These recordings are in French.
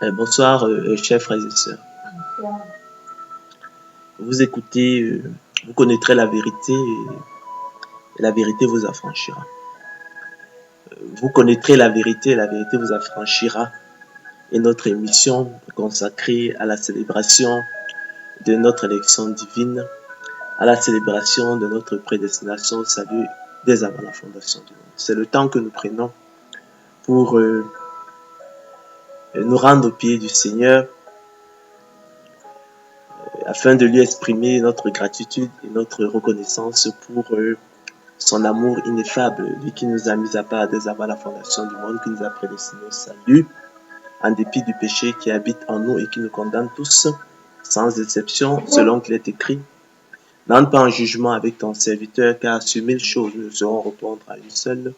Bonsoir, chers frères et sœurs. Vous écoutez, vous connaîtrez la vérité et la vérité vous affranchira. Vous connaîtrez la vérité et la vérité vous affranchira. Et notre émission consacrée à la célébration de notre élection divine, à la célébration de notre prédestination au salut dès avant la fondation du monde. C'est le temps que nous prenons pour nous rendre au pied du Seigneur afin de lui exprimer notre gratitude et notre reconnaissance pour son amour ineffable, lui qui nous a mis à part dès avant la fondation du monde, qui nous a prédestinés au salut, en dépit du péché qui habite en nous et qui nous condamne tous, sans exception, selon qu'il est écrit. N'entre pas en jugement avec ton serviteur, car sur 1000 choses nous saurons répondre à une seule.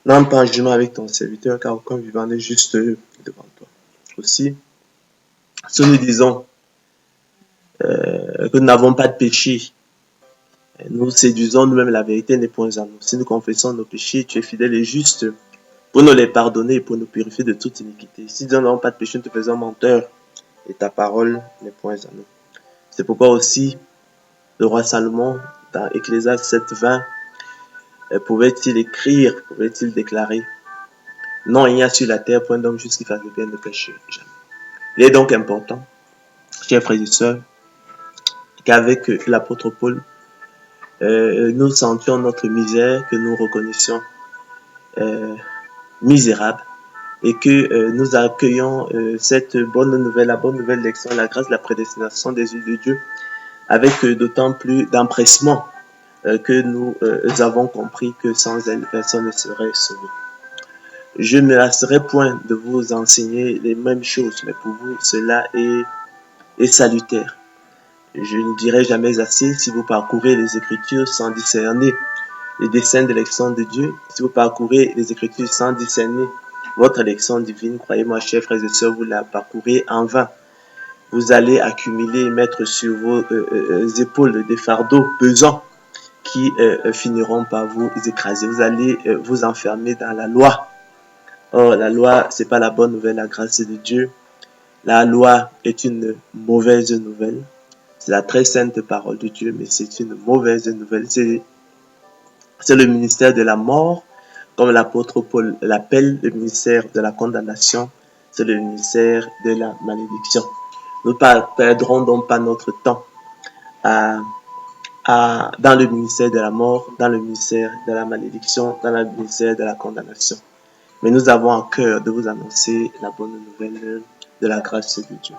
N'entre pas en jugement avec ton serviteur, car aucun vivant n'est juste devant toi. Aussi, si nous disons que nous n'avons pas de péché, nous séduisons nous-mêmes, la vérité n'est point en nous. Si nous confessons nos péchés, tu es fidèle et juste pour nous les pardonner et pour nous purifier de toute iniquité. Si nous n'avons pas de péché, nous te faisons menteur et ta parole n'est point en nous. C'est pourquoi aussi le roi Salomon, dans Ecclésiaste 7:20, pouvait-il écrire, pouvait-il déclarer: non, il n'y a sur la terre point d'homme juste qui fasse le bien ne péche jamais. Il est donc important, chers frères et sœurs, qu'avec l'apôtre Paul, nous sentions notre misère, que nous reconnaissions misérable, et que nous accueillons cette bonne nouvelle, la bonne nouvelle d'élection, la grâce, la prédestination des yeux de Dieu, avec d'autant plus d'empressement que nous avons compris que sans elle, personne ne serait sauvé. Je ne me lasserai point de vous enseigner les mêmes choses, mais pour vous, cela est salutaire. Je ne dirai jamais assez, si vous parcourez les Écritures sans discerner les desseins d'élection de Dieu, si vous parcourez les Écritures sans discerner votre élection divine, croyez-moi, chers frères et sœurs, vous la parcourez en vain. Vous allez accumuler et mettre sur vos épaules des fardeaux pesants qui finiront par vous écraser. Vous allez vous enfermer dans la loi. Or, la loi, c'est pas la bonne nouvelle, la grâce de Dieu. La loi est une mauvaise nouvelle. C'est la très sainte parole de Dieu, mais c'est une mauvaise nouvelle. C'est le ministère de la mort, comme l'apôtre Paul l'appelle, le ministère de la condamnation. C'est le ministère de la malédiction. Nous ne perdrons donc pas notre temps dans le ministère de la mort, dans le ministère de la malédiction, dans le ministère de la condamnation. Mais nous avons à cœur de vous annoncer la bonne nouvelle de la grâce de Dieu.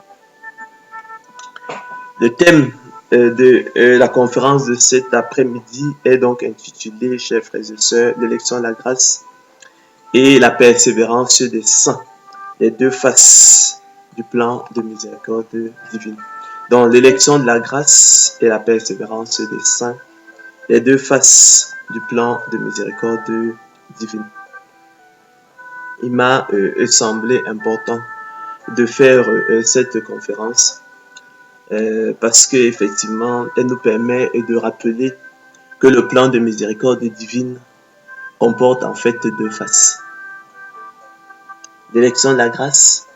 Le thème de la conférence de cet après-midi est donc intitulé, chers frères et sœurs, l'élection de la grâce et la persévérance des saints, les deux faces du plan de miséricorde divine. Donc, l'élection de la grâce et la persévérance des saints, les deux faces du plan de miséricorde divine. Il m'a semblé important de faire cette conférence parce qu'effectivement, elle nous permet de rappeler que le plan de miséricorde divine comporte en fait deux faces. L'élection de la grâce,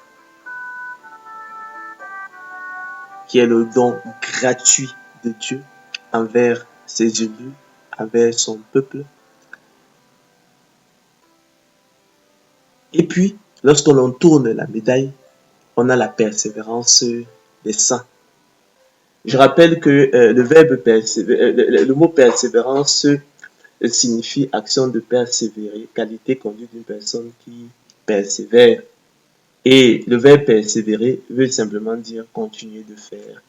qui est le don gratuit de Dieu envers ses élus, envers son peuple. Et puis, lorsque l'on tourne la médaille, on a la persévérance des saints. Je rappelle que le mot persévérance signifie action de persévérer, qualité conduite d'une personne qui persévère. Et le verbe persévérer veut simplement dire continuer de faire,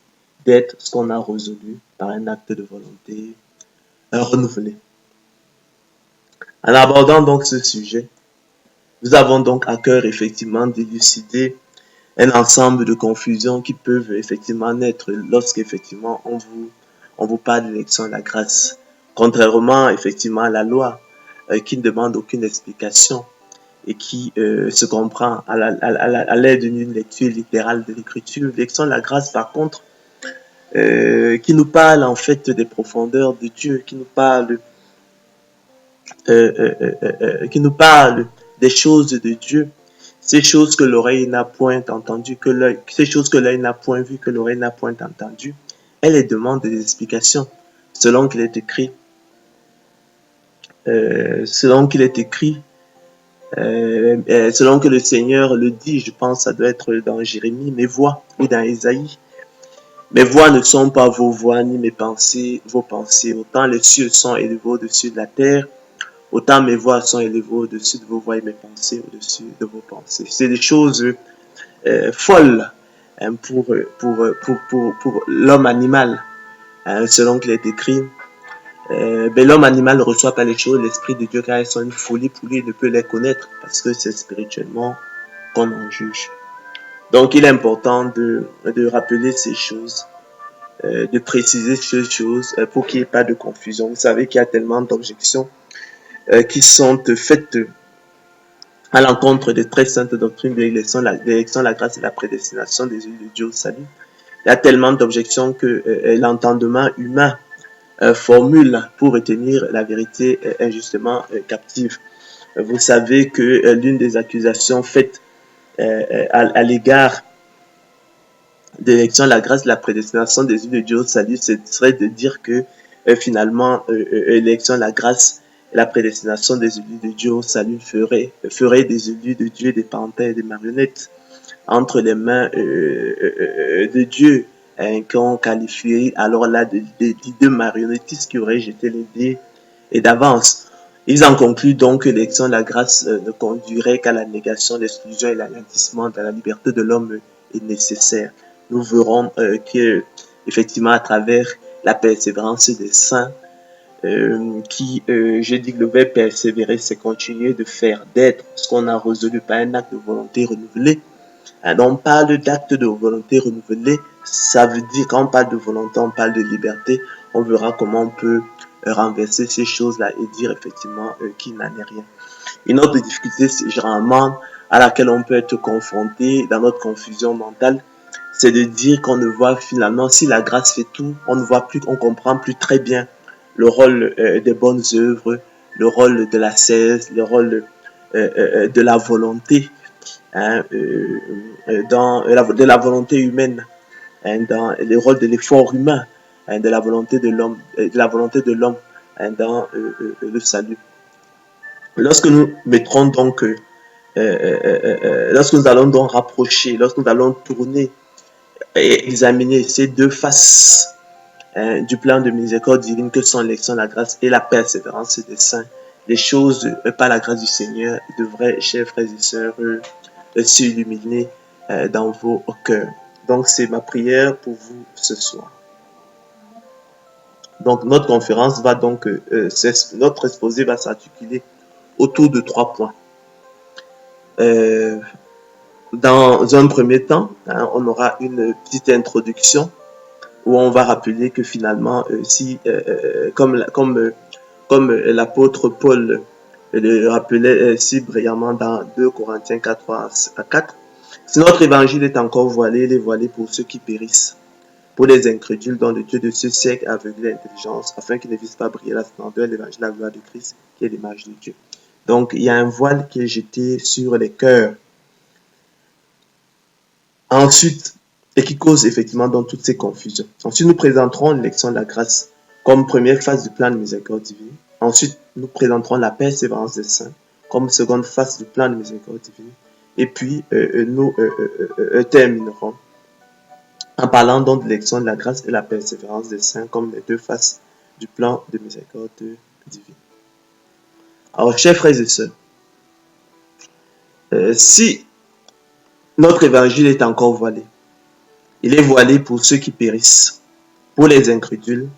d'être ce qu'on a résolu par un acte de volonté renouvelé. En abordant donc ce sujet, nous avons donc à cœur effectivement d'élucider un ensemble de confusions qui peuvent effectivement naître lorsqu'effectivement on vous parle de l'élection de la grâce. Contrairement effectivement à la loi qui ne demande aucune explication et qui se comprend à l'aide d'une lecture littérale de l'écriture. L'élection de la grâce par contre qui nous parle en fait des profondeurs de Dieu, qui nous parle des choses de Dieu. ces choses que l'oreille n'a point entendues, ces choses que l'œil n'a point vues, que l'oreille n'a point entendues, elle les demande des explications, selon qu'il est écrit, selon qu'il est écrit, selon que le Seigneur le dit, je pense que ça doit être dans Jérémie, mes voix, ou dans Ésaïe. Mes voix ne sont pas vos voix, ni mes pensées, vos pensées. Autant les cieux sont élevés au-dessus de la terre, autant mes voix sont élevées au-dessus de vos voix et mes pensées au-dessus de vos pensées. C'est des choses folles hein, pour l'homme animal, hein, selon qu'il est écrit. L'homme animal ne reçoit pas les choses de l'Esprit de Dieu car elles sont une folie pour lui, il ne peut les connaître parce que c'est spirituellement qu'on en juge. Donc il est important de rappeler ces choses, de préciser ces choses pour qu'il n'y ait pas de confusion. Vous savez qu'il y a tellement d'objections qui sont faites à l'encontre des très saintes doctrines de l'élection, la grâce et la prédestination des élus de Dieu au salut. Il y a tellement d'objections que l'entendement humain formule pour retenir la vérité injustement captive. Vous savez que l'une des accusations faites à l'égard de l'élection, la grâce, la prédestination des élus de Dieu au salut, ce serait de dire que finalement, l'élection, la grâce, la prédestination des élus de Dieu au salut ferait des élus de Dieu des panthères et des marionnettes entre les mains de Dieu, hein, qu'on qualifierait alors là de marionnettistes qui auraient jeté les dés et d'avance. Ils en concluent donc que l'élection de la grâce ne conduirait qu'à la négation, l'exclusion et l'anéantissement de la liberté de l'homme est nécessaire. Nous verrons que, effectivement, à travers la persévérance des saints, je dis que le verbe persévérer, c'est continuer de faire, d'être ce qu'on a résolu par un acte de volonté renouvelée. On parle d'acte de volonté renouvelée, ça veut dire quand on parle de volonté, on parle de liberté. On verra comment on peut renverser ces choses-là et dire effectivement qu'il n'en est rien. Une autre difficulté, généralement, à laquelle on peut être confronté dans notre confusion mentale, c'est de dire qu'on ne voit finalement, si la grâce fait tout, on ne voit plus, on comprend plus très bien le rôle des bonnes œuvres, le rôle de l'ascèse, le rôle de la volonté, hein, de la volonté humaine, hein, dans le rôle de l'effort humain, hein, de la volonté de l'homme, hein, dans le salut. Lorsque nous mettrons donc, lorsque nous allons donc rapprocher, lorsque nous allons tourner et examiner ces deux faces du plan de miséricorde divine que sont l'élection, la grâce et la persévérance des saints, les choses par la grâce du Seigneur devraient, chers frères et sœurs, s'illuminer dans vos cœurs. Donc c'est ma prière pour vous ce soir. Donc notre conférence va donc, notre exposé va s'articuler autour de 3 points. Dans un premier temps, hein, on aura une petite introduction où on va rappeler que finalement, comme l'apôtre Paul le rappelait si brillamment dans 2 Corinthiens 4 à 4, si notre évangile est encore voilé, il est voilé pour ceux qui périssent, pour les incrédules dont le Dieu de ce siècle a aveuglé l'intelligence, afin qu'ils ne visent pas briller la splendeur de l'évangile, la gloire de Christ, qui est l'image de Dieu. Donc, il y a un voile qui est jeté sur les cœurs. Ensuite, et qui cause effectivement dans toutes ces confusions. Ensuite, nous présenterons l'élection de la grâce comme première phase du plan de miséricorde divine. Ensuite, nous présenterons la persévérance des saints comme seconde phase du plan de miséricorde divine. Et puis, nous terminerons en parlant donc de l'élection de la grâce et la persévérance des saints comme les deux faces du plan de miséricorde divine. Alors, chers frères et sœurs, si notre évangile est encore voilé, il est voilé pour ceux qui périssent, pour les incrédules,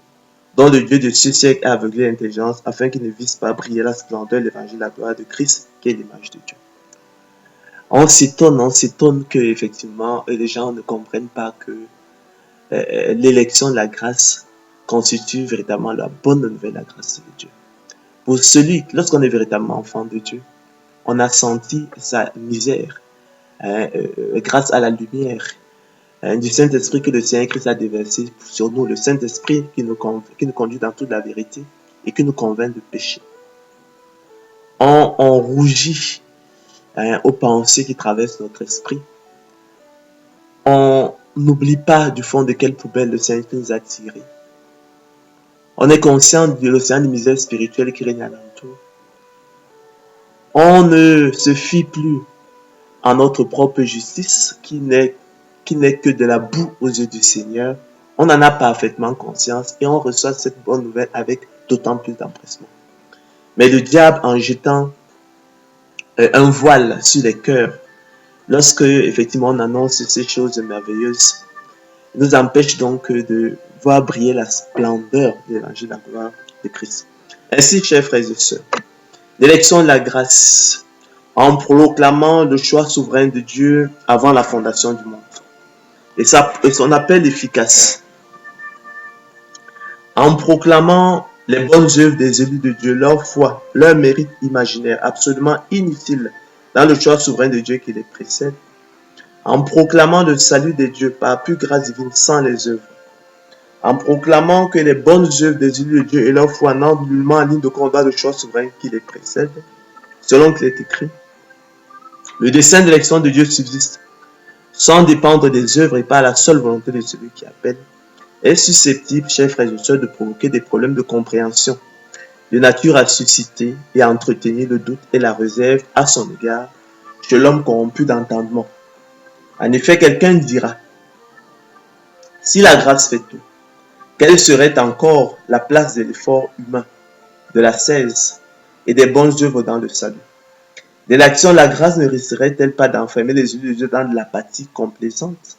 dont le Dieu de ce siècle a aveuglé l'intelligence, afin qu'ils ne visent pas briller la splendeur, l'évangile, la gloire de Christ, qui est l'image de Dieu. On s'étonne que effectivement les gens ne comprennent pas que l'élection de la grâce constitue véritablement la bonne nouvelle de la grâce de Dieu. Pour celui, lorsqu'on est véritablement enfant de Dieu, on a senti sa misère grâce à la lumière du Saint-Esprit que le Seigneur Christ a déversé sur nous, le Saint-Esprit qui nous conduit dans toute la vérité et qui nous convainc de péché. On rougit aux pensées qui traversent notre esprit, on n'oublie pas du fond de quelle poubelle le Seigneur nous a tirés. On est conscient de l'océan de misère spirituelle qui règne alentour. On ne se fie plus à notre propre justice qui n'est que de la boue aux yeux du Seigneur. On en a parfaitement conscience et on reçoit cette bonne nouvelle avec d'autant plus d'empressement. Mais le diable, en jetant un voile sur les cœurs, lorsque effectivement on annonce ces choses merveilleuses, nous empêche donc de voir briller la splendeur de l'évangile, la gloire de Christ. Ainsi, chers frères et sœurs, l'élection de la grâce, en proclamant le choix souverain de Dieu avant la fondation du monde, et son appel efficace, en proclamant les bonnes œuvres des élus de Dieu, leur foi, leur mérite imaginaire, absolument inutile dans le choix souverain de Dieu qui les précède, en proclamant le salut de Dieu par pure grâce divine sans les œuvres, en proclamant que les bonnes œuvres des élus de Dieu et leur foi n'entrent nullement en ligne de combat de choix souverain qui les précède, selon qu'il est écrit, le dessein d'élection de Dieu subsiste, sans dépendre des œuvres et par la seule volonté de celui qui appelle, est susceptible, chers frères et sœurs, de provoquer des problèmes de compréhension, de nature à susciter et à entretenir le doute et la réserve à son égard chez l'homme corrompu d'entendement. En effet, quelqu'un dira, si la grâce fait tout, quelle serait encore la place de l'effort humain, de l'ascèse et des bonnes œuvres dans le salut? De l'action, la grâce ne risquerait-elle pas d'enfermer les élus de Dieu dans de l'apathie complaisante?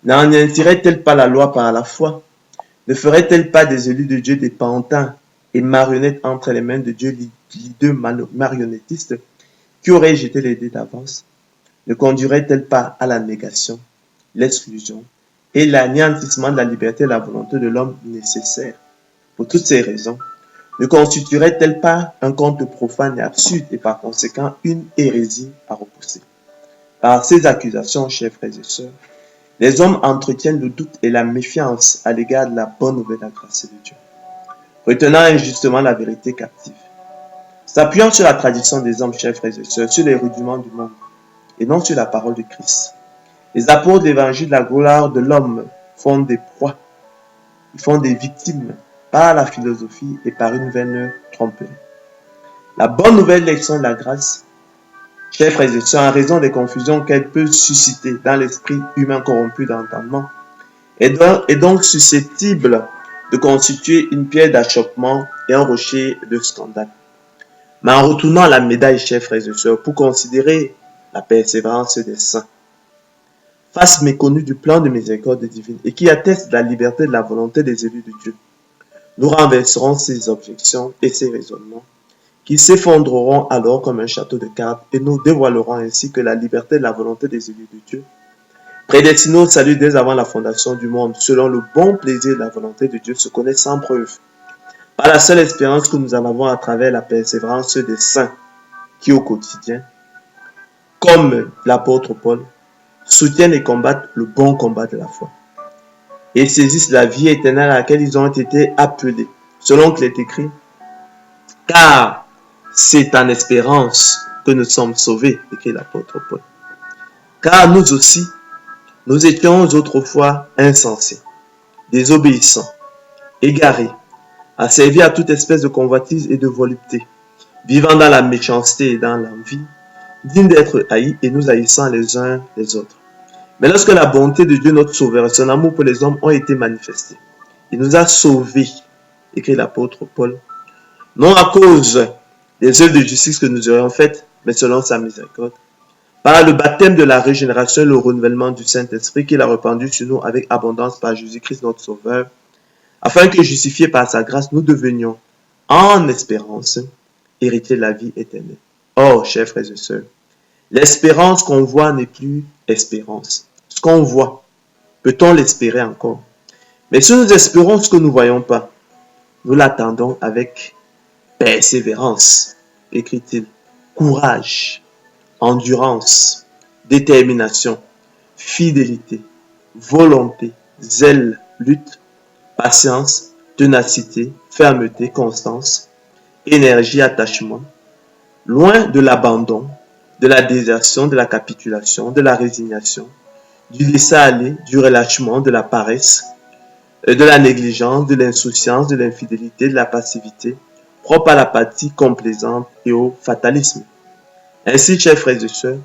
N'anéantirait-elle pas la loi par la foi? Ne ferait-elle pas des élus de Dieu des pantins et marionnettes entre les mains de Dieu, l'ideux marionnettistes qui auraient jeté les dés d'avance? Ne conduirait-elle pas à la négation, l'exclusion et l'anéantissement de la liberté et de la volonté de l'homme nécessaire? Pour toutes ces raisons, ne constituerait-elle pas un conte profane et absurde et par conséquent une hérésie à repousser? Par ces accusations, chers frères et sœurs, les hommes entretiennent le doute et la méfiance à l'égard de la bonne nouvelle de la grâce de Dieu, retenant injustement la vérité captive. S'appuyant sur la tradition des hommes, chers frères et sœurs, sur les rudiments du monde, et non sur la parole de Christ, les apôtres de l'évangile de la gloire de l'homme font des proies, ils font des victimes par la philosophie et par une vaine tromperie. La bonne nouvelle élection de la grâce, chers frères et sœurs, en raison des confusions qu'elle peut susciter dans l'esprit humain corrompu d'entendement, est donc susceptible de constituer une pierre d'achoppement et un rocher de scandale. Mais en retournant la médaille, chers frères et sœurs, pour considérer la persévérance des saints, face méconnue du plan de miséricorde divine et qui atteste de la liberté de la volonté des élus de Dieu, nous renverserons ces objections et ces raisonnements qui s'effondreront alors comme un château de cartes et nous dévoilerons ainsi que la liberté de la volonté des élus de Dieu, prédestinés au salut dès avant la fondation du monde, selon le bon plaisir de la volonté de Dieu, se connaît sans preuve, par la seule espérance que nous en avons à travers la persévérance des saints qui au quotidien, comme l'apôtre Paul, soutiennent et combattent le bon combat de la foi et saisissent la vie éternelle à laquelle ils ont été appelés, selon qu'il est écrit, car c'est en espérance que nous sommes sauvés, écrit l'apôtre Paul. Car nous aussi, nous étions autrefois insensés, désobéissants, égarés, asservis à toute espèce de convoitise et de volupté, vivant dans la méchanceté et dans l'envie, dignes d'être haïs et nous haïssant les uns les autres. Mais lorsque la bonté de Dieu, notre Sauveur, et son amour pour les hommes ont été manifestés, il nous a sauvés, écrit l'apôtre Paul, non à cause des œuvres de justice que nous aurions faites, mais selon sa miséricorde, par le baptême de la régénération et le renouvellement du Saint-Esprit qu'il a répandu sur nous avec abondance par Jésus-Christ notre Sauveur, afin que, justifiés par sa grâce, nous devenions, en espérance, héritiers de la vie éternelle. Or, chers frères et sœurs, l'espérance qu'on voit n'est plus espérance. Ce qu'on voit, peut-on l'espérer encore? Mais si nous espérons ce que nous ne voyons pas, nous l'attendons avec persévérance, écrit-il, courage, endurance, détermination, fidélité, volonté, zèle, lutte, patience, ténacité, fermeté, constance, énergie, attachement, loin de l'abandon, de la désertion, de la capitulation, de la résignation, du laisser-aller, du relâchement, de la paresse, de la négligence, de l'insouciance, de l'infidélité, de la passivité, propre à l'apathie complaisante et au fatalisme. Ainsi, chers frères et sœurs,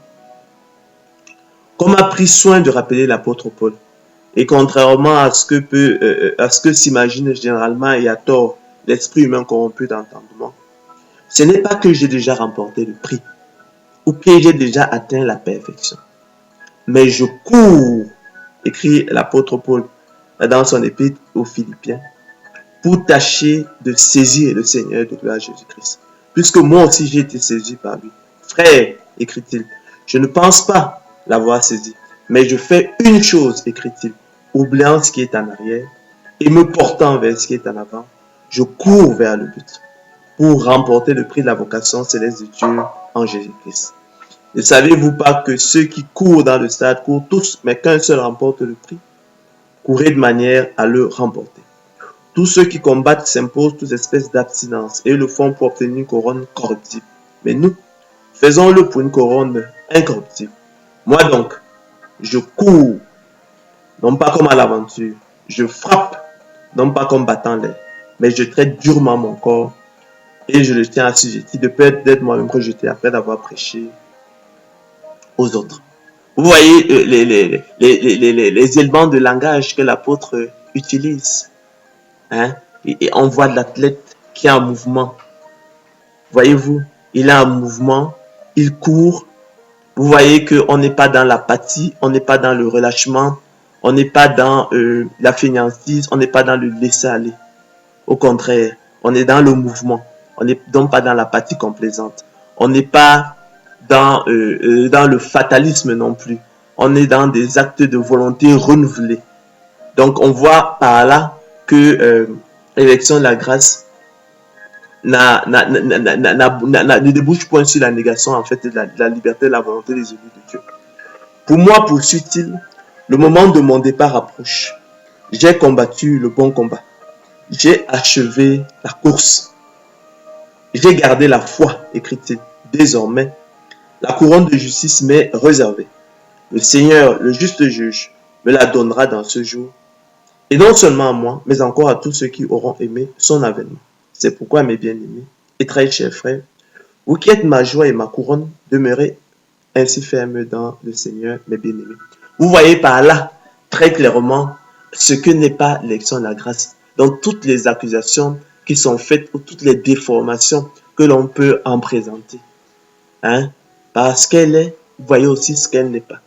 comme a pris soin de rappeler l'apôtre Paul, et contrairement à ce que s'imagine généralement et à tort l'esprit humain corrompu d'entendement, ce n'est pas que j'ai déjà remporté le prix ou que j'ai déjà atteint la perfection, mais je cours, écrit l'apôtre Paul dans son épître aux Philippiens, pour tâcher de saisir le Seigneur de gloire Jésus-Christ, puisque moi aussi j'ai été saisi par lui. Frère, écrit-il, je ne pense pas l'avoir saisi, mais je fais une chose, écrit-il, oubliant ce qui est en arrière et me portant vers ce qui est en avant, je cours vers le but pour remporter le prix de la vocation céleste de Dieu en Jésus-Christ. Ne savez-vous pas que ceux qui courent dans le stade courent tous, mais qu'un seul remporte le prix? Courez de manière à le remporter. Tous ceux qui combattent s'imposent toute espèce d'abstinence et le font pour obtenir une couronne corruptible. Mais nous, faisons-le pour une couronne incorruptible. Moi donc, je cours, non pas comme à l'aventure. Je frappe, non pas comme battant l'air, mais je traite durement mon corps et je le tiens assujetti de peur d'être moi-même rejeté après d'avoir prêché aux autres. Vous voyez les éléments de langage que l'apôtre utilise. Hein? Et on voit l'athlète qui est en mouvement. Voyez-vous, il est en mouvement, il court. Vous voyez qu'on n'est pas dans l'apathie, on n'est pas dans le relâchement, on n'est pas dans la fainéantise, on n'est pas dans le laisser-aller. Au contraire, on est dans le mouvement. On n'est donc pas dans l'apathie complaisante. On n'est pas dans le fatalisme non plus. On est dans des actes de volonté renouvelés. Donc, on voit par là que l'élection de la grâce ne débouche point sur la négation en fait de la liberté et de la volonté des élus de Dieu. Pour moi, poursuit-il, le moment de mon départ approche. J'ai combattu le bon combat. J'ai achevé la course. J'ai gardé la foi, écrit-il. Désormais, la couronne de justice m'est réservée. Le Seigneur, le juste juge, me la donnera dans ce jour. Et non seulement à moi, mais encore à tous ceux qui auront aimé son avènement. C'est pourquoi, mes bien-aimés et très chers frères, vous qui êtes ma joie et ma couronne, demeurez ainsi fermes dans le Seigneur, mes bien-aimés. Vous voyez par là, très clairement, ce que n'est pas l'élection de la grâce. Donc, toutes les accusations qui sont faites ou toutes les déformations que l'on peut en présenter. Hein? Parce qu'elle est, vous voyez aussi ce qu'elle n'est pas.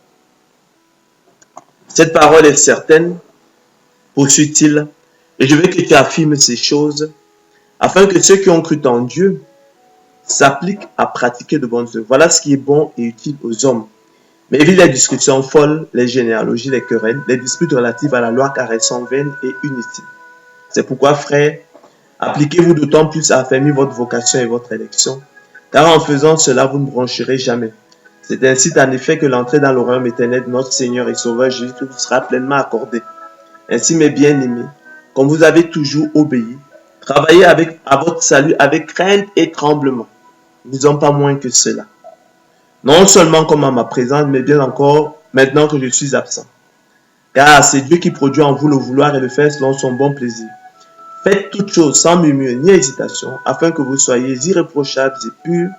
Cette parole est certaine, poursuit-il, et je veux que tu affirmes ces choses, afin que ceux qui ont cru en Dieu s'appliquent à pratiquer de bonnes œuvres. Voilà ce qui est bon et utile aux hommes. Mais évite les discussions folles, les généalogies, les querelles, les disputes relatives à la loi, car elles sont vaines et inutiles. C'est pourquoi, frères, appliquez-vous d'autant plus à affermir votre vocation et votre élection, car en faisant cela, vous ne broncherez jamais. C'est ainsi en effet que l'entrée dans le royaume éternel de notre Seigneur et Sauveur Jésus-Christ vous sera pleinement accordée. Ainsi, mes bien-aimés, comme vous avez toujours obéi, travaillez à votre salut avec crainte et tremblement. Ne disons pas moins que cela. Non seulement comme à ma présence, mais bien encore maintenant que je suis absent. Car c'est Dieu qui produit en vous le vouloir et le faire selon son bon plaisir. Faites toutes choses sans murmure ni hésitation, afin que vous soyez irréprochables et purs,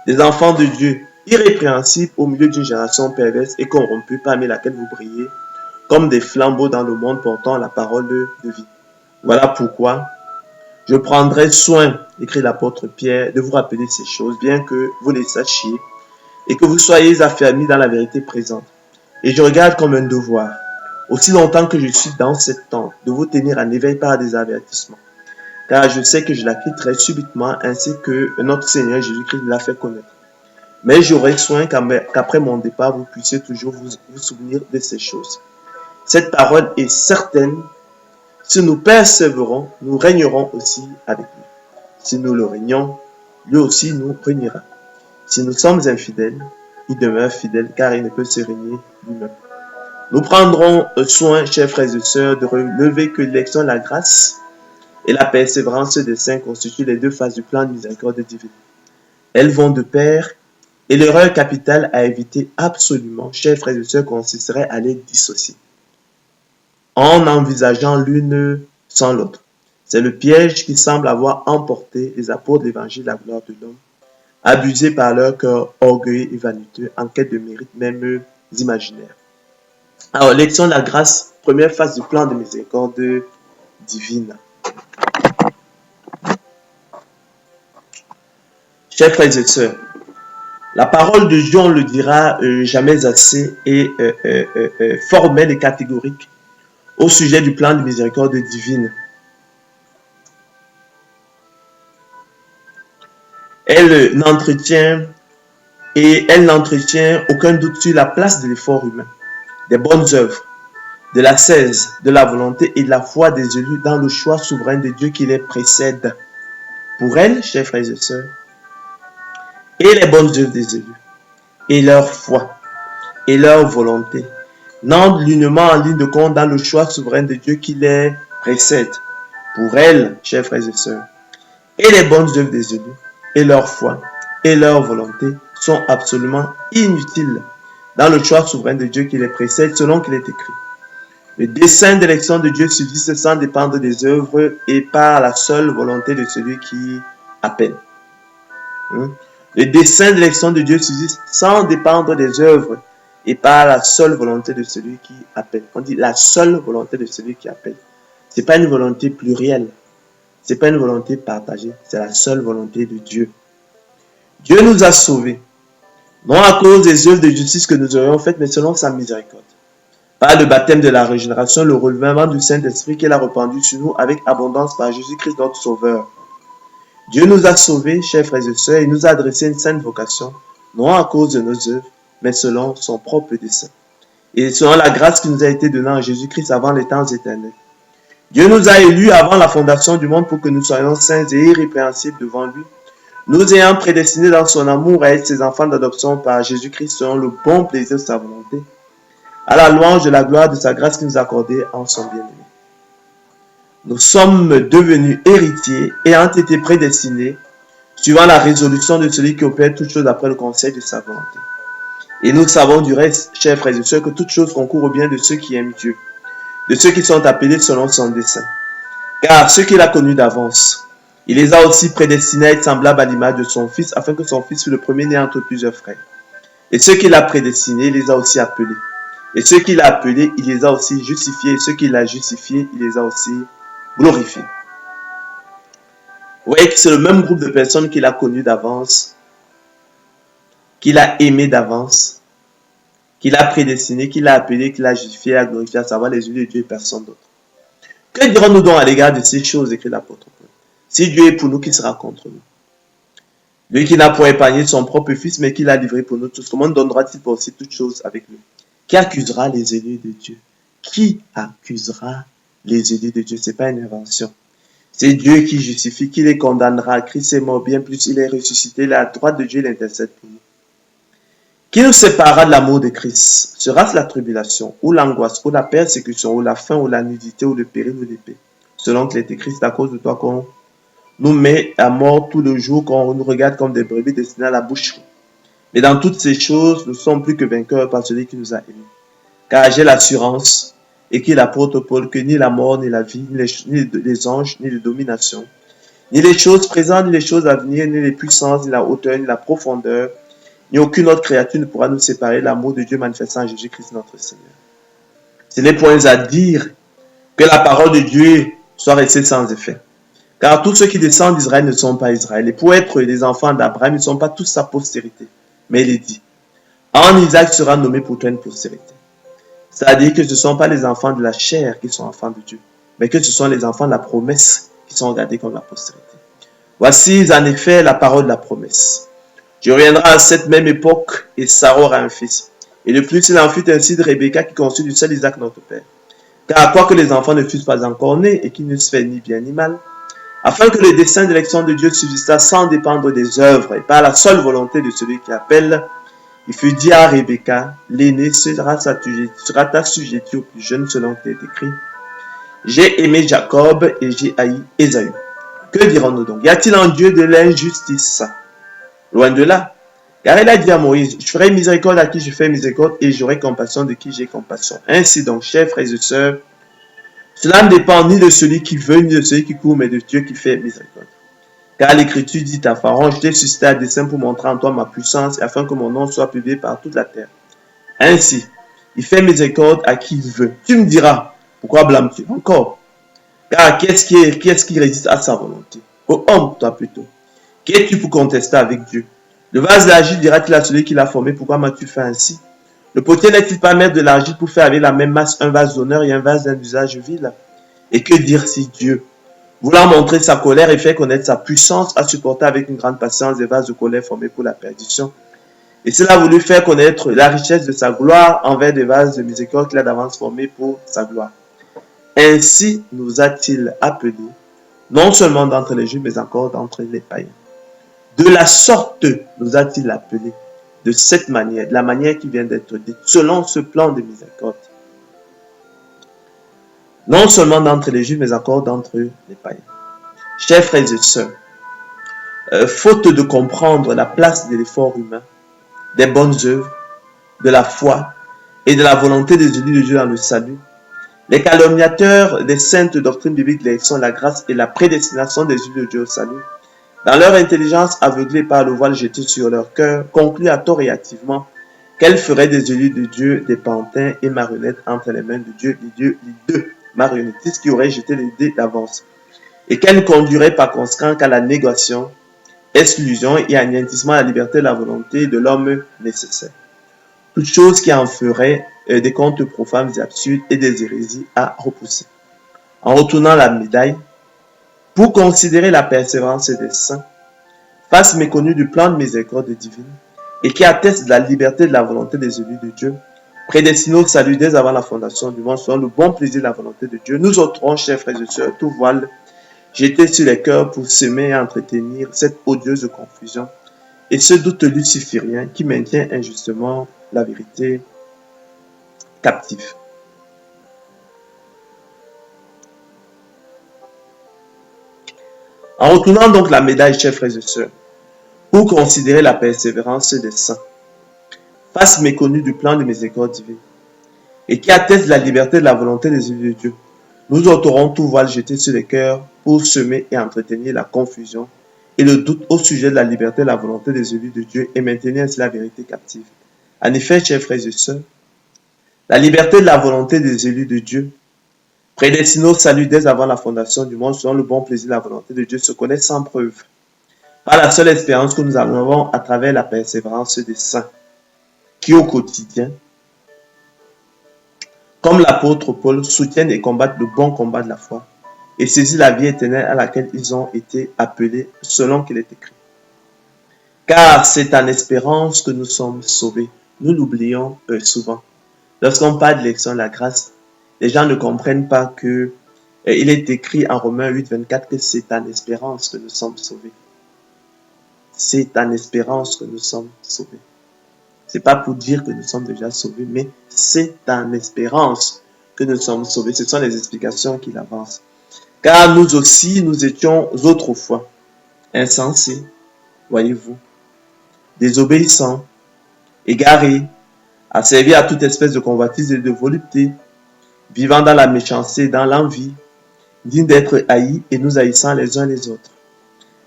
des enfants de Dieu, irrépréhensibles au milieu d'une génération perverse et corrompue, parmi laquelle vous brillez, comme des flambeaux dans le monde portant la parole de vie. Voilà pourquoi je prendrai soin, écrit l'apôtre Pierre, de vous rappeler ces choses, bien que vous les sachiez, et que vous soyez affermis dans la vérité présente. Et je regarde comme un devoir, aussi longtemps que je suis dans cette tente, de vous tenir en éveil par des avertissements. Car je sais que je la quitterai subitement, ainsi que notre Seigneur Jésus-Christ l'a fait connaître. Mais j'aurai soin qu'après mon départ, vous puissiez toujours vous souvenir de ces choses. Cette parole est certaine. Si nous persévérons, nous régnerons aussi avec lui. Si nous le régnons, lui aussi nous régnera. Si nous sommes infidèles, il demeure fidèle, car il ne peut se régner lui-même. Nous prendrons soin, chers frères et sœurs, de relever que l'élection de la grâce et la persévérance des saints constituent les deux phases du plan de miséricorde divine. Elles vont de pair Et l'erreur capitale à éviter absolument, chers frères et sœurs, consisterait à les dissocier en envisageant l'une sans l'autre. C'est le piège qui semble avoir emporté les apôtres de l'évangile, la gloire de l'homme, abusés par leur cœur orgueilleux et vaniteux, en quête de mérite même imaginaires. Alors, l'élection de la grâce, première phase du plan de miséricorde divine. Chers frères et sœurs, la parole de Dieu, on le dira jamais assez, est formelle et catégorique au sujet du plan de miséricorde divine. Elle n'entretient aucun doute sur la place de l'effort humain, des bonnes œuvres, de l'ascèse, de la volonté et de la foi des élus dans le choix souverain de Dieu qui les précède. Pour elle, chers frères et sœurs, et les bonnes œuvres des élus, et leur foi, et leur volonté, n'entrent l'unement en ligne de compte dans le choix souverain de Dieu qui les précède. Pour elle, chers frères et sœurs, et les bonnes œuvres des élus, et leur foi, et leur volonté sont absolument inutiles dans le choix souverain de Dieu qui les précède, selon qu'il est écrit. Le dessein d'élection de Dieu subsiste sans dépendre des œuvres et par la seule volonté de celui qui appelle. Le dessein d'élection de Dieu subsiste sans dépendre des œuvres et par la seule volonté de celui qui appelle. On dit la seule volonté de celui qui appelle. Ce n'est pas une volonté plurielle. Ce n'est pas une volonté partagée. C'est la seule volonté de Dieu. Dieu nous a sauvés. Non à cause des œuvres de justice que nous aurions faites, mais selon sa miséricorde. Par le baptême de la régénération, le relèvement du Saint-Esprit qu'il a répandu sur nous avec abondance par Jésus-Christ notre Sauveur. Dieu nous a sauvés, chers frères et sœurs, et nous a adressé une sainte vocation, non à cause de nos œuvres, mais selon son propre dessein. Et selon la grâce qui nous a été donnée en Jésus-Christ avant les temps éternels. Dieu nous a élus avant la fondation du monde pour que nous soyons saints et irrépréhensibles devant lui, nous ayant prédestinés dans son amour à être ses enfants d'adoption par Jésus-Christ selon le bon plaisir de sa volonté, à la louange de la gloire de sa grâce qui nous a accordée en son bien-aimé. Nous sommes devenus héritiers ayant été prédestinés suivant la résolution de celui qui opère toutes choses après le conseil de sa volonté. Et nous savons du reste, chers frères et sœurs, que toutes choses concourent au bien de ceux qui aiment Dieu, de ceux qui sont appelés selon son dessein. Car ceux qu'il a connus d'avance, il les a aussi prédestinés à être semblables à l'image de son Fils, afin que son Fils fût le premier-né entre plusieurs frères. Et ceux qu'il a prédestinés, il les a aussi appelés. Et ceux qu'il a appelés, il les a aussi justifiés. Et ceux qu'il a justifiés, il les a aussi glorifiés. Vous voyez que c'est le même groupe de personnes qu'il a connu d'avance, qu'il a aimé d'avance, qu'il a prédestiné, qu'il a appelé, qu'il a justifié, a glorifié, à savoir les élus de Dieu et personne d'autre. Que dirons-nous donc à l'égard de ces choses, écrit l'apôtre Paul? Si Dieu est pour nous, qui sera contre nous? Lui qui n'a point épargné son propre Fils, mais qui l'a livré pour nous tous, comment donnera-t-il pour aussi toutes choses avec nous? Qui accusera les élus de Dieu? Qui accusera les élus de Dieu? Ce n'est pas une invention. C'est Dieu qui justifie, qui les condamnera. Christ est mort, bien plus, il est ressuscité, il est à la droite de Dieu, il intercède pour nous. Qui nous séparera de l'amour de Christ? Sera-ce la tribulation, ou l'angoisse, ou la persécution, ou la faim, ou la nudité, ou le péril, ou l'épée? Selon qu'il est écrit, c'est à cause de toi qu'on nous met à mort tout le jour, qu'on nous regarde comme des brebis destinées à la boucherie. Mais dans toutes ces choses, nous sommes plus que vainqueurs par celui qui nous a aimés. Car j'ai l'assurance, écrit l'apôtre Paul, que ni la mort, ni la vie, ni les anges, ni les dominations, ni les choses présentes, ni les choses à venir, ni les puissances, ni la hauteur, ni la profondeur, ni aucune autre créature ne pourra nous séparer de l'amour de Dieu manifesté en Jésus-Christ notre Seigneur. Ce n'est point à dire que la parole de Dieu soit restée sans effet. Car tous ceux qui descendent d'Israël ne sont pas Israël. Et pour être des enfants d'Abraham, ils ne sont pas tous sa postérité. Mais il est dit, en Isaac sera nommé pour toi une postérité. C'est-à-dire que ce ne sont pas les enfants de la chair qui sont enfants de Dieu, mais que ce sont les enfants de la promesse qui sont regardés comme la postérité. Voici en effet la parole de la promesse. Tu reviendras à cette même époque et Sarah aura un fils. Et de plus, il en fut ainsi de Rebecca qui conçut du seul Isaac notre père. Car quoique les enfants ne fussent pas encore nés et qu'ils ne se fait ni bien ni mal, afin que le dessein d'élection de Dieu subsistât sans dépendre des œuvres et par la seule volonté de celui qui appelle, il fut dit à Rebecca, l'aîné sera assujetti au plus jeune selon qu'il est écrit. J'ai aimé Jacob et j'ai haï Ésaü. Que dirons-nous donc? Y a-t-il en Dieu de l'injustice? Loin de là. Car il a dit à Moïse, je ferai miséricorde à qui je fais miséricorde et j'aurai compassion de qui j'ai compassion. Ainsi donc, chers frères et sœurs, cela ne dépend ni de celui qui veut, ni de celui qui court, mais de Dieu qui fait miséricorde. Car l'Écriture dit à Pharaon, je t'ai suscité à dessein pour montrer en toi ma puissance, afin que mon nom soit publié par toute la terre. Ainsi, il fait miséricorde à qui il veut. Tu me diras, pourquoi blâmes-tu encore? Car qui est-ce qui résiste à sa volonté? Ô homme, toi plutôt. Qui es-tu pour contester avec Dieu? Le vase d'argile dira-t-il à celui qui l'a formé, pourquoi m'as-tu fait ainsi? Le potier n'est-il pas maître de l'argile pour faire avec la même masse un vase d'honneur et un vase d'un usage vil? Et que dire si Dieu, voulant montrer sa colère et faire connaître sa puissance, a supporté avec une grande patience des vases de colère formés pour la perdition? Et cela a voulu faire connaître la richesse de sa gloire envers des vases de miséricorde qu'il a d'avance formés pour sa gloire. Ainsi nous a-t-il appelés, non seulement d'entre les Juifs, mais encore d'entre les païens. De la sorte nous a-t-il appelés, de cette manière, de la manière qui vient d'être dite, selon ce plan de miséricorde. Non seulement d'entre les Juifs, mais encore d'entre les païens. Chers frères et sœurs, faute de comprendre la place de l'effort humain, des bonnes œuvres, de la foi et de la volonté des élus de Dieu dans le salut, les calomniateurs des saintes doctrines bibliques, l'élection, la grâce et la prédestination des élus de Dieu au salut, dans leur intelligence aveuglée par le voile jeté sur leur cœur, concluent à tort et hâtivement qu'elle ferait des élus de Dieu des pantins et marionnettes entre les mains de Dieu, les deux marionnettistes qui auraient jeté les dés d'avance, et qu'elle ne conduirait par conséquent qu'à la négation, exclusion et anéantissement à la liberté et la volonté de l'homme nécessaire. Toute chose qui en ferait des contes profanes et absurdes et des hérésies à repousser. En retournant la médaille, pour considérer la persévérance des saints, face méconnue du plan de miséricorde divine, et qui atteste de la liberté et de la volonté des élus de Dieu, prédestinés au salut dès avant la fondation du monde, selon le bon plaisir de la volonté de Dieu, nous ôterons, chers frères et sœurs, tout voile jeté sur les cœurs pour semer et entretenir cette odieuse confusion, et ce doute luciférien qui maintient injustement la vérité captive. En retournant donc la médaille, chers frères et sœurs, pour considérer la persévérance des saints, face méconnue du plan de miséricorde divine, et qui atteste de la liberté et de la volonté des élus de Dieu, nous ôterons tout voile jeté sur les cœurs pour semer et entretenir la confusion et le doute au sujet de la liberté et de la volonté des élus de Dieu et maintenir ainsi la vérité captive. En effet, chers frères et sœurs, la liberté et la volonté des élus de Dieu, prédestinés au salut dès avant la fondation du monde, selon le bon plaisir de la volonté de Dieu, se connaissent sans preuve, par la seule espérance que nous en avons à travers la persévérance des saints, qui au quotidien, comme l'apôtre Paul, soutiennent et combattent le bon combat de la foi, et saisissent la vie éternelle à laquelle ils ont été appelés selon qu'il est écrit. Car c'est en espérance que nous sommes sauvés. Nous l'oublions souvent. Lorsqu'on parle de l'élection de la grâce, les gens ne comprennent pas que il est écrit en Romains 8, 24 que c'est en espérance que nous sommes sauvés. C'est en espérance que nous sommes sauvés. C'est pas pour dire que nous sommes déjà sauvés, mais c'est en espérance que nous sommes sauvés. Ce sont les explications qu'il avance. Car nous aussi, nous étions autrefois insensés, voyez-vous, désobéissants, égarés, asservis à toute espèce de convoitise et de volupté, vivant dans la méchanceté et dans l'envie, dignes d'être haïs et nous haïssant les uns les autres.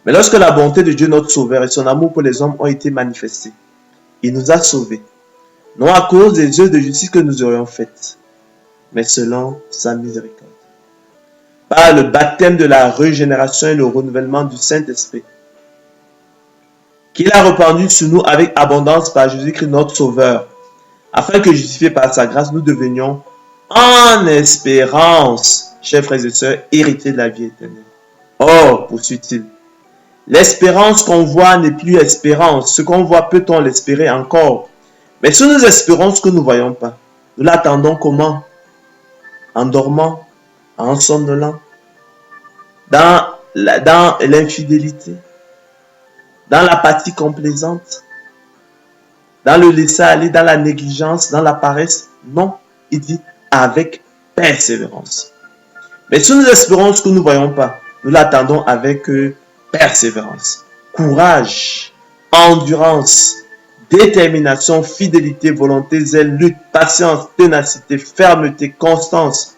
Mais lorsque la bonté de Dieu notre Sauveur et son amour pour les hommes ont été manifestés, il nous a sauvés, non à cause des œuvres de justice que nous aurions faites, mais selon sa miséricorde. Par le baptême de la régénération et le renouvellement du Saint-Esprit, qu'il a répandu sur nous avec abondance par Jésus-Christ notre Sauveur, afin que, justifiés par sa grâce, nous devenions en espérance, chers frères et sœurs, héritiers de la vie éternelle. Or, poursuit-il, l'espérance qu'on voit n'est plus espérance. Ce qu'on voit, peut-on l'espérer encore? Mais si nous espérons ce que nous ne voyons pas, nous l'attendons comment? En dormant, en somnolant, dans l'infidélité, dans l'apathie complaisante, dans le laisser-aller, dans la négligence, dans la paresse. Non, il dit avec persévérance. Mais si nous espérons ce que nous ne voyons pas, nous l'attendons avec persévérance, courage, endurance, détermination, fidélité, volonté, zèle, lutte, patience, ténacité, fermeté, constance,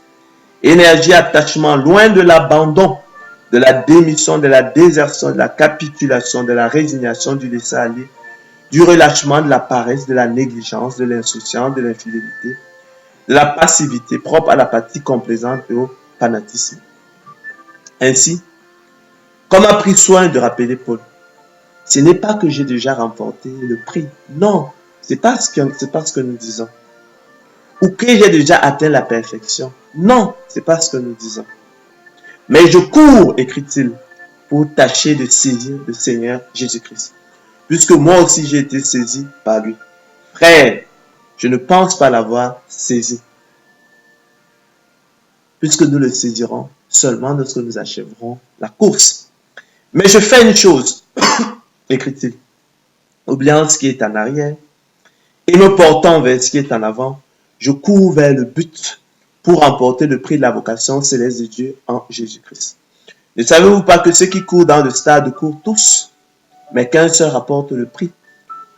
énergie, attachement, loin de l'abandon, de la démission, de la désertion, de la capitulation, de la résignation, du laisser-aller, du relâchement, de la paresse, de la négligence, de l'insouciance, de l'infidélité, de la passivité propre à l'apathie complaisante et au fanatisme. Ainsi, comme a pris soin de rappeler Paul, ce n'est pas que j'ai déjà remporté le prix. Non, c'est pas ce que nous disons. Ou que j'ai déjà atteint la perfection. Non, c'est pas ce que nous disons. Mais je cours, écrit-il, pour tâcher de saisir le Seigneur Jésus-Christ. Puisque moi aussi j'ai été saisi par lui. Frère, je ne pense pas l'avoir saisi. Puisque nous le saisirons seulement lorsque nous achèverons la course. Mais je fais une chose, écrit-il, oubliant ce qui est en arrière et me portant vers ce qui est en avant, je cours vers le but pour remporter le prix de la vocation céleste de Dieu en Jésus-Christ. Ne savez-vous pas que ceux qui courent dans le stade courent tous, mais qu'un seul rapporte le prix?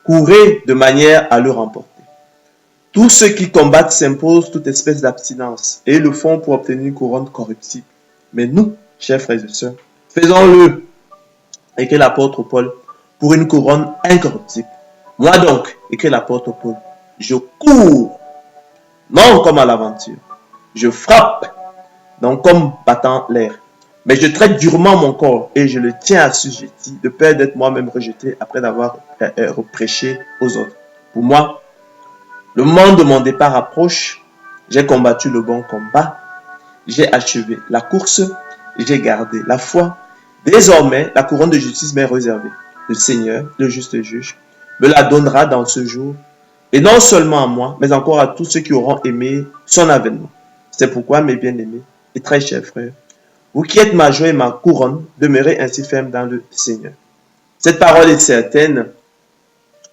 Courez de manière à le remporter. Tous ceux qui combattent s'imposent toute espèce d'abstinence et le font pour obtenir une couronne corruptible. Mais nous, chers frères et sœurs, faisons-le, écrit l'apôtre Paul, pour une couronne incorruptible. Moi donc, écrit l'apôtre Paul, je cours, non comme à l'aventure. Je frappe, non comme battant l'air. Mais je traite durement mon corps et je le tiens assujetti de peur d'être moi-même rejeté après d'avoir reprêché aux autres. Pour moi, le moment de mon départ approche. J'ai combattu le bon combat. J'ai achevé la course. J'ai gardé la foi. Désormais, la couronne de justice m'est réservée. Le Seigneur, le juste juge, me la donnera dans ce jour. Et non seulement à moi, mais encore à tous ceux qui auront aimé son avènement. C'est pourquoi, mes bien-aimés et très chers frères, vous qui êtes ma joie et ma couronne, demeurez ainsi fermes dans le Seigneur. Cette parole est certaine,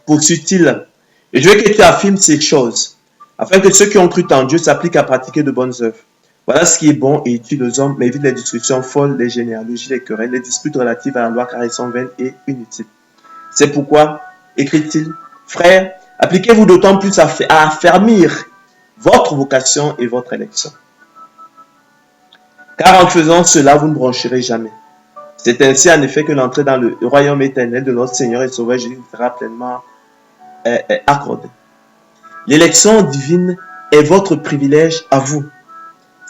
poursuit-il, et je veux que tu affirmes ces choses, afin que ceux qui ont cru en Dieu s'appliquent à pratiquer de bonnes œuvres. Voilà ce qui est bon et utile aux hommes, mais évite les discussions folles, les généalogies, les querelles, les disputes relatives à la loi, car elles sont vaines et inutiles. C'est pourquoi, écrit-il, frères, appliquez-vous d'autant plus à affermir votre vocation et votre élection. Car en faisant cela, vous ne broncherez jamais. C'est ainsi en effet que l'entrée dans le royaume éternel de notre Seigneur et Sauveur Jésus sera pleinement accordée. L'élection divine est votre privilège à vous.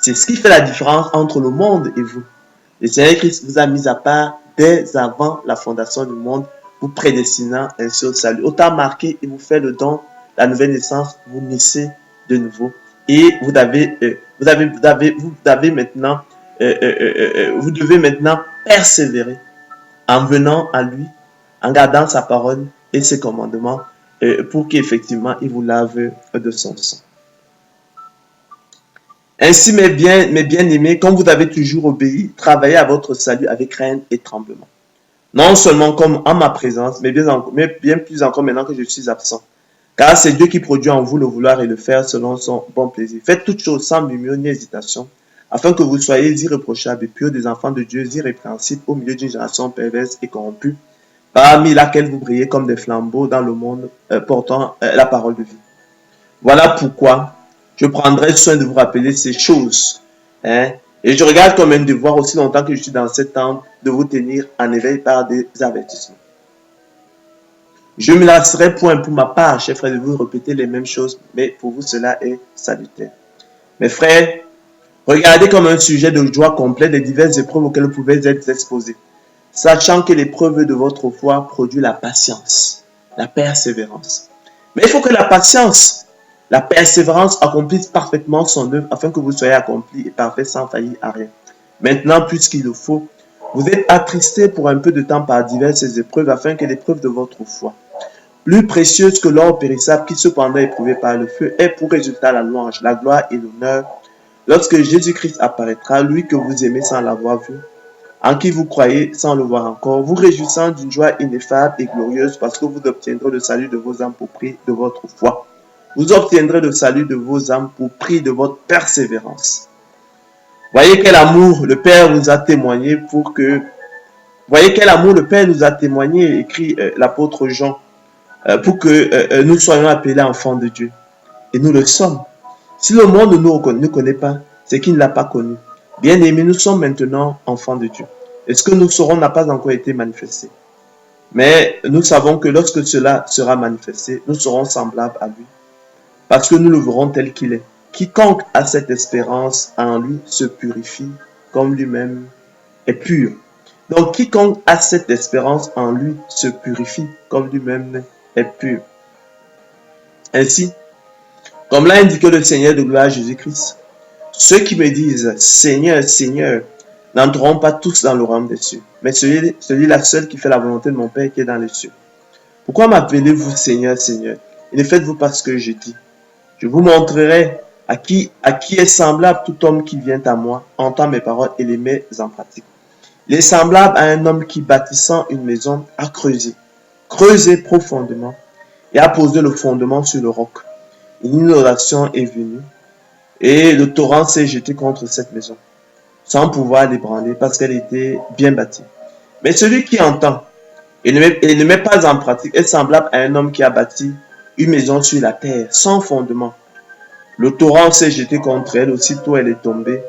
C'est ce qui fait la différence entre le monde et vous. Le Seigneur Christ vous a mis à part dès avant la fondation du monde, vous prédestinant ainsi au salut. Autant marqué, il vous fait le don, la nouvelle naissance, vous naissez de nouveau. Et vous devez maintenant persévérer en venant à lui, en gardant sa parole et ses commandements pour qu'effectivement il vous lave de son sang. Ainsi, mes bien-aimés, comme vous avez toujours obéi, travaillez à votre salut avec crainte et tremblement. Non seulement comme en ma présence, mais bien plus encore maintenant que je suis absent. Car c'est Dieu qui produit en vous le vouloir et le faire selon son bon plaisir. Faites toutes choses sans murmure ni hésitation, afin que vous soyez irréprochables et purs, des enfants de Dieu irrépréhensibles au milieu d'une génération perverse et corrompue, parmi laquelle vous brillez comme des flambeaux dans le monde portant la parole de vie. Voilà pourquoi je prendrai soin de vous rappeler ces choses. Et je regarde comme un devoir aussi longtemps que je suis dans cette tente de vous tenir en éveil par des avertissements. Je me lasserai point pour ma part, chers frères, de vous répéter les mêmes choses, mais pour vous cela est salutaire. Mes frères, regardez comme un sujet de joie complet les diverses épreuves auxquelles vous pouvez être exposés, sachant que l'épreuve de votre foi produit la patience, la persévérance. Mais il faut que la patience, la persévérance accomplisse parfaitement son œuvre afin que vous soyez accomplis et parfaits sans faillir à rien. Maintenant, puisqu'il le faut, vous êtes attristés pour un peu de temps par diverses épreuves afin que l'épreuve de votre foi, plus précieuse que l'or périssable qui cependant est éprouvé par le feu, ait pour résultat la louange, la gloire et l'honneur lorsque Jésus-Christ apparaîtra, lui que vous aimez sans l'avoir vu, en qui vous croyez sans le voir encore, vous réjouissant d'une joie ineffable et glorieuse parce que vous obtiendrez le salut de vos âmes pour prix de votre foi. Vous obtiendrez le salut de vos âmes pour prix de votre persévérance. Voyez quel amour le Père nous a témoigné écrit l'apôtre Jean, pour que nous soyons appelés enfants de Dieu. Et nous le sommes. Si le monde ne connaît pas, c'est qu'il ne l'a pas connu. Bien aimés, nous sommes maintenant enfants de Dieu. Et ce que nous serons n'a pas encore été manifesté. Mais nous savons que lorsque cela sera manifesté, nous serons semblables à lui. Parce que nous le verrons tel qu'il est. Quiconque a cette espérance en lui se purifie comme lui-même est pur. Donc, quiconque a cette espérance en lui se purifie comme lui-même est pur. Ainsi, comme l'a indiqué le Seigneur de gloire Jésus-Christ, ceux qui me disent Seigneur, Seigneur, n'entreront pas tous dans le royaume des cieux, mais celui-là seul qui fait la volonté de mon Père qui est dans les cieux. Pourquoi m'appelez-vous Seigneur, Seigneur? Et ne faites-vous pas ce que je dis. Je vous montrerai à qui est semblable tout homme qui vient à moi, entend mes paroles et les met en pratique. Il est semblable à un homme qui, bâtissant une maison, a creusé profondément et a posé le fondement sur le roc. Une inondation est venue et le torrent s'est jeté contre cette maison, sans pouvoir l'ébranler parce qu'elle était bien bâtie. Mais celui qui entend et ne met pas en pratique est semblable à un homme qui a bâti une maison sur la terre, sans fondement. Le torrent s'est jeté contre elle, aussitôt elle est tombée,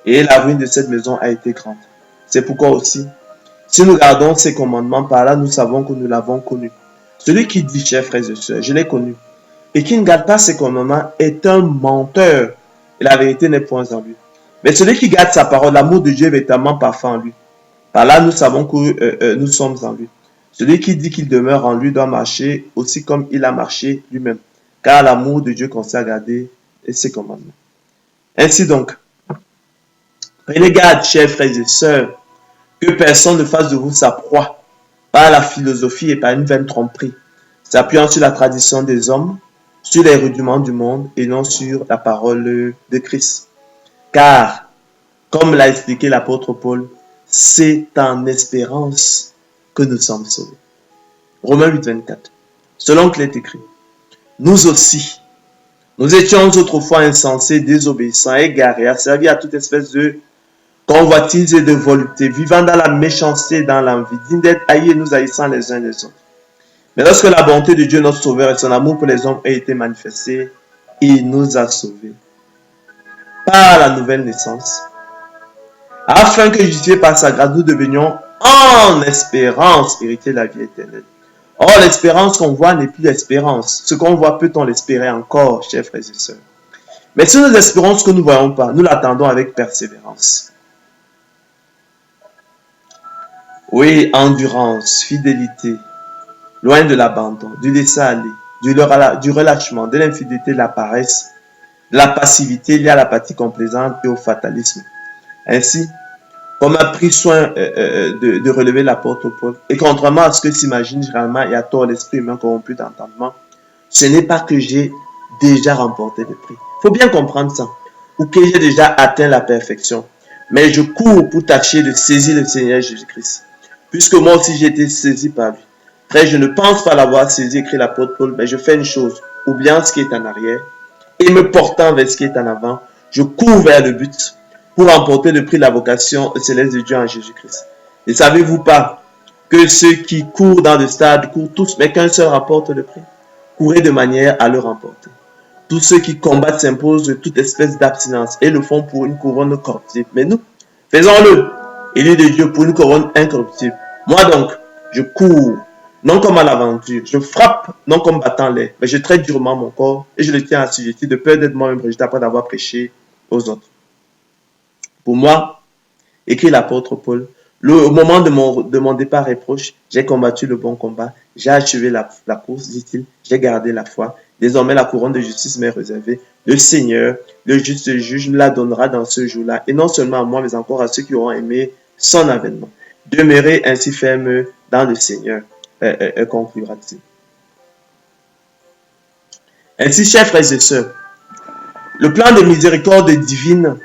et la ruine de cette maison a été grande. C'est pourquoi aussi, si nous gardons ces commandements, par là nous savons que nous l'avons connu. Celui qui dit, chers frères et sœurs, je l'ai connu, et qui ne garde pas ces commandements est un menteur, et la vérité n'est point en lui. Mais celui qui garde sa parole, l'amour de Dieu est véritablement parfait en lui. Par là nous savons que nous sommes en lui. Celui qui dit qu'il demeure en lui doit marcher aussi comme il a marché lui-même, car l'amour de Dieu consiste à garder ses commandements. Ainsi donc, prenez garde, chers frères et sœurs, que personne ne fasse de vous sa proie par la philosophie et par une vaine tromperie, s'appuyant sur la tradition des hommes, sur les rudiments du monde et non sur la parole de Christ. Car, comme l'a expliqué l'apôtre Paul, c'est en espérance que nous sommes sauvés. Romains 8, 24. Selon qu'il est écrit, nous aussi, nous étions autrefois insensés, désobéissants, égarés, asservis à toute espèce de convoitise et de volupté, vivant dans la méchanceté et dans l'envie, dignes d'être haïs et nous haïssant les uns les autres. Mais lorsque la bonté de Dieu notre Sauveur et son amour pour les hommes a été manifesté, il nous a sauvés par la nouvelle naissance, afin que, justifiés par sa grâce, nous devenions en espérance héritiers de la vie éternelle. Or, l'espérance qu'on voit n'est plus l'espérance. Ce qu'on voit, peut-on l'espérer encore, chers frères et sœurs? Mais si nous espérons ce que nous ne voyons pas, nous l'attendons avec persévérance. Oui, endurance, fidélité, loin de l'abandon, du laisser-aller, du relâchement, de l'infidélité, de la paresse, de la passivité liée à l'apathie complaisante et au fatalisme. Ainsi, comme a pris soin de relever l'apôtre Paul, et contrairement à ce que s'imagine généralement et à tort l'esprit humain corrompu d'entendement, ce n'est pas que j'ai déjà remporté le prix. Il faut bien comprendre ça. Ou que j'ai déjà atteint la perfection. Mais je cours pour tâcher de saisir le Seigneur Jésus-Christ. Puisque moi aussi j'ai été saisi par lui. Frère, je ne pense pas l'avoir saisi, écrit l'apôtre Paul, mais je fais une chose, oubliant ce qui est en arrière et me portant vers ce qui est en avant, je cours vers le but pour remporter le prix de la vocation céleste de Dieu en Jésus-Christ. Ne savez-vous pas que ceux qui courent dans le stade courent tous, mais qu'un seul remporte le prix? Courez de manière à le remporter. Tous ceux qui combattent s'imposent de toute espèce d'abstinence et le font pour une couronne corruptible. Mais nous, faisons-le, élus de Dieu, pour une couronne incorruptible. Moi donc, je cours, non comme à l'aventure. Je frappe, non comme battant l'air, mais je traite durement mon corps et je le tiens assujetti de peur d'être moi-même rejeté après d'avoir prêché aux autres. Pour moi, écrit l'apôtre Paul, au moment de mon départ est proche, j'ai combattu le bon combat, j'ai achevé la course, dit-il, j'ai gardé la foi. Désormais, la couronne de justice m'est réservée. Le Seigneur, le juste juge, me la donnera dans ce jour-là, et non seulement à moi, mais encore à ceux qui auront aimé son avènement. Demeurez ainsi ferme dans le Seigneur, conclura-t-il. Ainsi, chers frères et sœurs, le plan de miséricorde divine,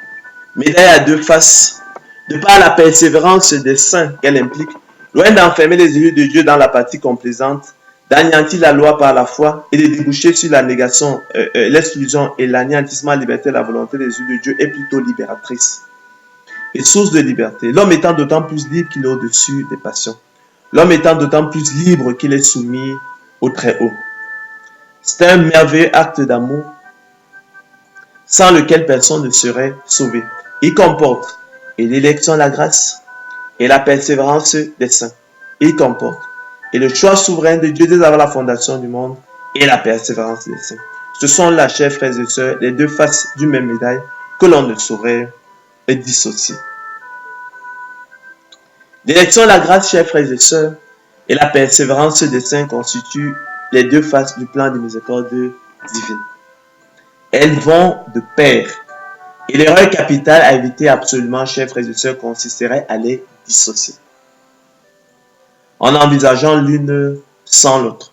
médaille à deux faces, de par la persévérance des saints qu'elle implique, loin d'enfermer les élus de Dieu dans l'apathie complaisante, d'anéantir la loi par la foi et de déboucher sur la négation, l'exclusion et l'anéantissement à la liberté de la volonté des élus de Dieu est plutôt libératrice et source de liberté. L'homme étant d'autant plus libre qu'il est au-dessus des passions. L'homme étant d'autant plus libre qu'il est soumis au Très-Haut. C'est un merveilleux acte d'amour sans lequel personne ne serait sauvé. Il comporte et l'élection, la grâce et la persévérance des saints. Il comporte et le choix souverain de Dieu dès avant la fondation du monde et la persévérance des saints. Ce sont là, chers frères et sœurs, les deux faces d'une même médaille que l'on ne saurait dissocier. L'élection, la grâce, chers frères et sœurs, et la persévérance des saints constituent les deux faces du plan de miséricorde divine. Elles vont de pair. Et l'erreur capitale à éviter absolument, chers frères et sœurs, consisterait à les dissocier, en envisageant l'une sans l'autre.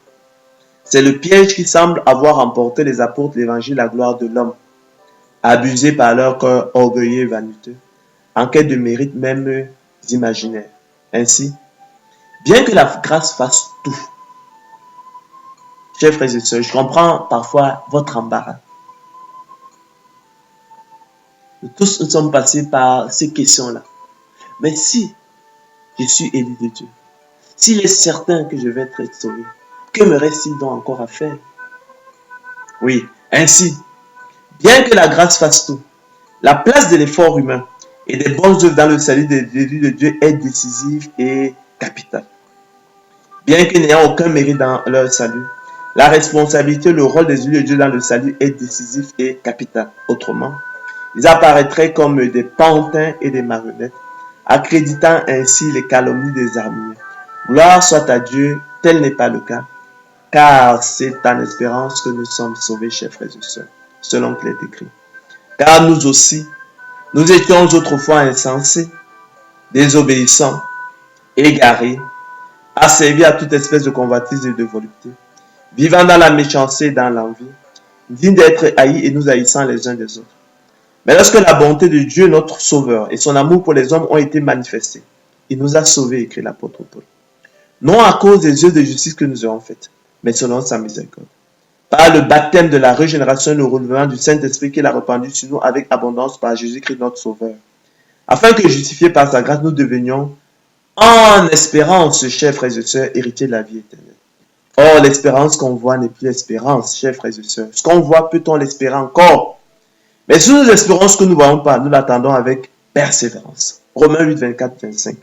C'est le piège qui semble avoir emporté les apôtres de l'évangile, la gloire de l'homme, abusés par leur cœur orgueilleux et vaniteux, en quête de mérite même imaginaires. Ainsi, bien que la grâce fasse tout, chers frères et sœurs, je comprends parfois votre embarras. Nous tous nous sommes passés par ces questions-là. Mais si je suis élu de Dieu, s'il est certain que je vais être sauvé, que me reste-t-il donc encore à faire? Oui, ainsi, bien que la grâce fasse tout, la place de l'effort humain et des bonnes œuvres dans le salut des élus de Dieu est décisive et capitale. Bien que n'ayant aucun mérite dans leur salut, la responsabilité, le rôle des élus de Dieu dans le salut est décisif et capital. Autrement, ils apparaîtraient comme des pantins et des marionnettes, accréditant ainsi les calomnies des armures. Gloire soit à Dieu, tel n'est pas le cas, car c'est en espérance que nous sommes sauvés, chers frères et sœurs, selon qu'il est écrit. Car nous aussi, nous étions autrefois insensés, désobéissants, égarés, asservis à toute espèce de convoitise et de volupté, vivant dans la méchanceté et dans l'envie, dignes d'être haïs et nous haïssant les uns des autres. Mais lorsque la bonté de Dieu, notre Sauveur, et son amour pour les hommes ont été manifestés, il nous a sauvés, écrit l'apôtre Paul. Non à cause des œuvres de justice que nous avons faites, mais selon sa miséricorde. Par le baptême de la régénération et le renouvellement du Saint-Esprit qu'il a répandu sur nous avec abondance par Jésus-Christ notre Sauveur. Afin que, justifiés par sa grâce, nous devenions, en espérance, chers frères et sœurs, héritiers de la vie éternelle. Or, l'espérance qu'on voit n'est plus l'espérance, chers frères et sœurs. Ce qu'on voit, peut-on l'espérer encore? Mais si nous espérons ce que nous ne voyons pas, nous l'attendons avec persévérance. Romains 8, 24, 25.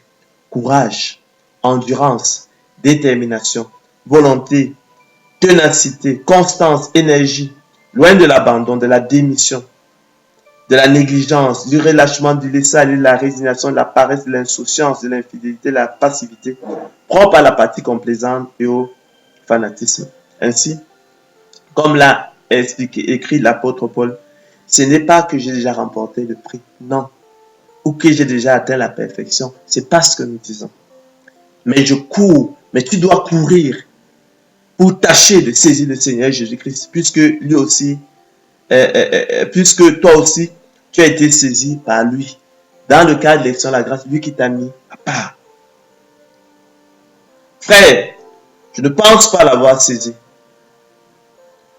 Courage, endurance, détermination, volonté, ténacité, constance, énergie, loin de l'abandon, de la démission, de la négligence, du relâchement, du laisser-aller, de la résignation, de la paresse, de l'insouciance, de l'infidélité, de la passivité, propre à l'apathie complaisante et au fanatisme. Ainsi, comme l'a écrit l'apôtre Paul, ce n'est pas que j'ai déjà remporté le prix, non, ou que j'ai déjà atteint la perfection, c'est pas ce que nous disons. Mais je cours, mais tu dois courir pour tâcher de saisir le Seigneur Jésus-Christ, puisque lui aussi, puisque toi aussi, tu as été saisi par lui. Dans le cadre de l'élection de la grâce, lui qui t'a mis à part. Frère, je ne pense pas l'avoir saisi.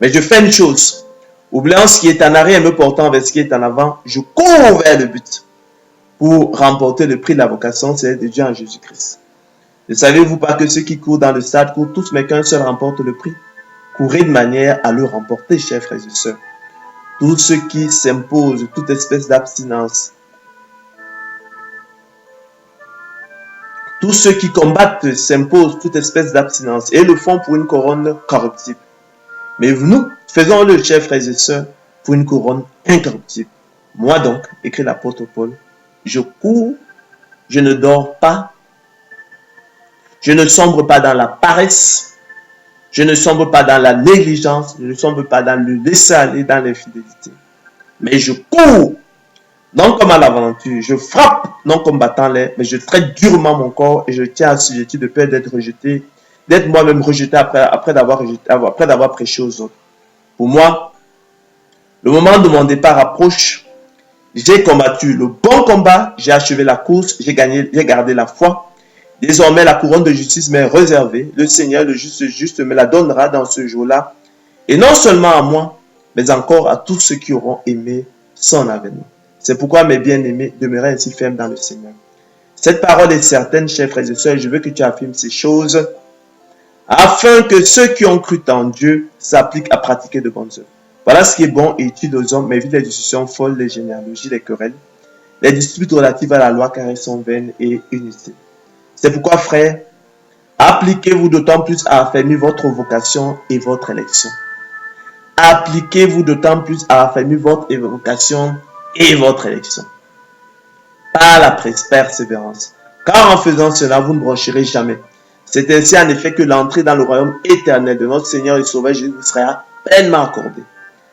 Mais je fais une chose. Oubliant ce qui est en arrière et me portant vers ce qui est en avant, je cours vers le but pour remporter le prix de la vocation, c'est de Dieu en Jésus-Christ. Ne savez-vous pas que ceux qui courent dans le stade courent tous, mais qu'un seul remporte le prix? Courez de manière à le remporter, chers frères et sœurs. Tous ceux qui s'imposent toute espèce d'abstinence, tous ceux qui combattent s'imposent toute espèce d'abstinence et le font pour une couronne corruptible. Mais nous, faisons-le, chers frères et sœurs, pour une couronne incorruptible. Moi donc, écrit l'apôtre Paul, je cours, je ne dors pas, je ne sombre pas dans la paresse, je ne sombre pas dans la négligence, je ne sombre pas dans le laisser-aller, dans l'infidélité. Mais je cours, non comme à l'aventure, je frappe, non comme battant l'air, mais je traite durement mon corps et je tiens à assujetti de peur d'être rejeté, d'être moi-même rejeté après d'avoir prêché aux autres. Pour moi, le moment de mon départ approche. J'ai combattu le bon combat, j'ai achevé la course, j'ai gardé la foi. Désormais, la couronne de justice m'est réservée. Le Seigneur, le juste, me la donnera dans ce jour-là. Et non seulement à moi, mais encore à tous ceux qui auront aimé son avènement. C'est pourquoi, mes bien-aimés, demeurez ainsi fermes dans le Seigneur. Cette parole est certaine, chers frères et sœurs, je veux que tu affirmes ces choses afin que ceux qui ont cru en Dieu s'appliquent à pratiquer de bonnes œuvres. Voilà ce qui est bon et utile aux hommes, mais évite les discussions folles, les généalogies, les querelles, les disputes relatives à la loi, car elles sont vaines et inutiles. C'est pourquoi, frères, appliquez-vous d'autant plus à affermir votre vocation et votre élection. Appliquez-vous d'autant plus à affermir votre vocation et votre élection. Par la persévérance. Car en faisant cela, vous ne broncherez jamais. C'est ainsi en effet que l'entrée dans le royaume éternel de notre Seigneur et Sauveur Jésus vous sera pleinement accordée.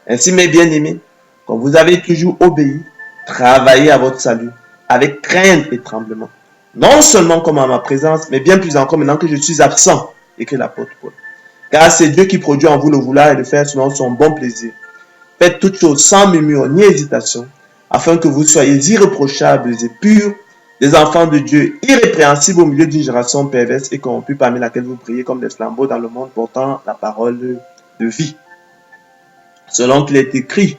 Ainsi, mes bien-aimés, comme vous avez toujours obéi, travaillez à votre salut avec crainte et tremblement. Non seulement comme en ma présence, mais bien plus encore maintenant que je suis absent, écrit l'apôtre Paul. Car c'est Dieu qui produit en vous le vouloir et le faire selon son bon plaisir. Faites toutes choses sans murmure ni hésitation, afin que vous soyez irréprochables et purs, des enfants de Dieu, irrépréhensibles au milieu d'une génération perverse et corrompue, parmi laquelle vous brillez comme des flambeaux dans le monde portant la parole de vie. Selon qu'il est écrit,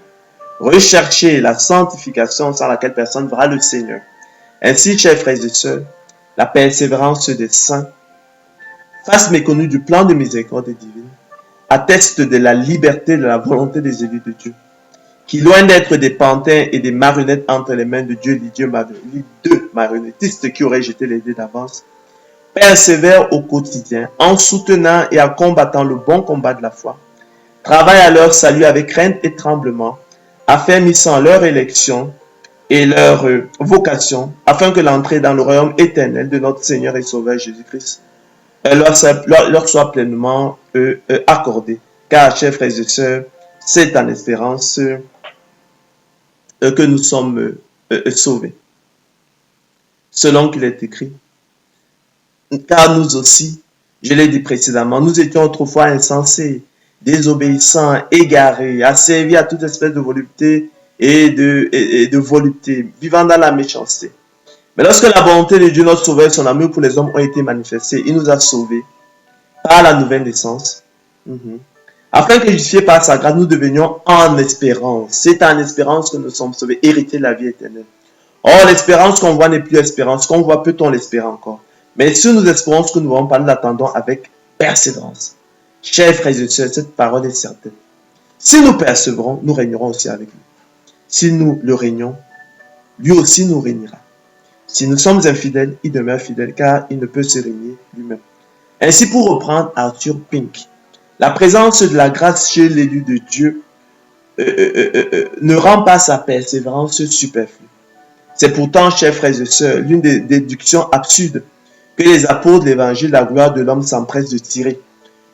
recherchez la sanctification sans laquelle personne ne verra le Seigneur. Ainsi, chers frères et sœurs, la persévérance des saints, face méconnue du plan de miséricorde divine, atteste de la liberté de la volonté des élus de Dieu, qui, loin d'être des pantins et des marionnettes entre les mains de Dieu, les deux marionnettistes qui auraient jeté les dés d'avance, persévèrent au quotidien en soutenant et en combattant le bon combat de la foi, travaillent à leur salut avec crainte et tremblement, affermissant leur élection et leur vocation, afin que l'entrée dans le royaume éternel de notre Seigneur et Sauveur Jésus-Christ leur soit pleinement accordée. Car, chers frères et sœurs, c'est en espérance que nous sommes sauvés. Selon qu'il est écrit, car nous aussi, je l'ai dit précédemment, nous étions autrefois insensés, désobéissants, égarés, asservis à toute espèce de volupté et de volupté, vivant dans la méchanceté. Mais lorsque la volonté de Dieu, notre Sauveur, et son amour pour les hommes ont été manifestés, il nous a sauvés par la nouvelle naissance, afin que, justifiés par sa grâce, nous devenions en espérance. C'est en espérance que nous sommes sauvés, héritiers de la vie éternelle. Or, l'espérance qu'on voit n'est plus espérance. Qu'on voit, peut-on l'espérer encore? Mais si nous espérons ce que nous ne voyons pas, nous l'attendons avec persévérance. Chers frères et sœurs, cette parole est certaine. Si nous persévérons, nous régnerons aussi avec lui. Si nous le régnons, lui aussi nous régnera. Si nous sommes infidèles, il demeure fidèle, car il ne peut se régner lui-même. Ainsi, pour reprendre Arthur Pink, la présence de la grâce chez l'élu de Dieu ne rend pas sa persévérance superflue. C'est pourtant, chers frères et sœurs, l'une des déductions absurdes que les apôtres de l'évangile de la gloire de l'homme s'empressent de tirer.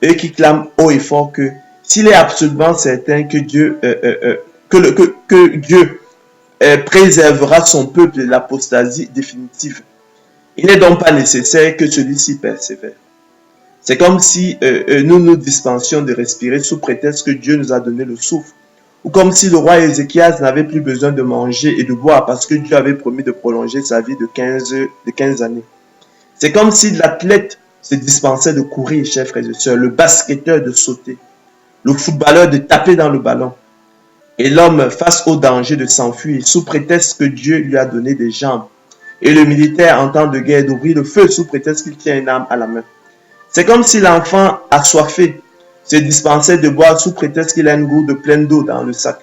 Eux qui clament haut et fort que s'il est absolument certain que Dieu, Dieu préservera son peuple de l'apostasie définitive, il n'est donc pas nécessaire que celui-ci persévère. C'est comme si nous nous dispensions de respirer sous prétexte que Dieu nous a donné le souffle. Ou comme si le roi Ézéchias n'avait plus besoin de manger et de boire parce que Dieu avait promis de prolonger sa vie de 15 années. C'est comme si l'athlète se dispensait de courir, chers frères et sœurs, le basketteur de sauter, le footballeur de taper dans le ballon, et l'homme face au danger de s'enfuir sous prétexte que Dieu lui a donné des jambes, et le militaire en temps de guerre d'ouvrir le feu sous prétexte qu'il tient une arme à la main. C'est comme si l'enfant assoiffé se dispensait de boire sous prétexte qu'il a une gourde pleine d'eau dans le sac.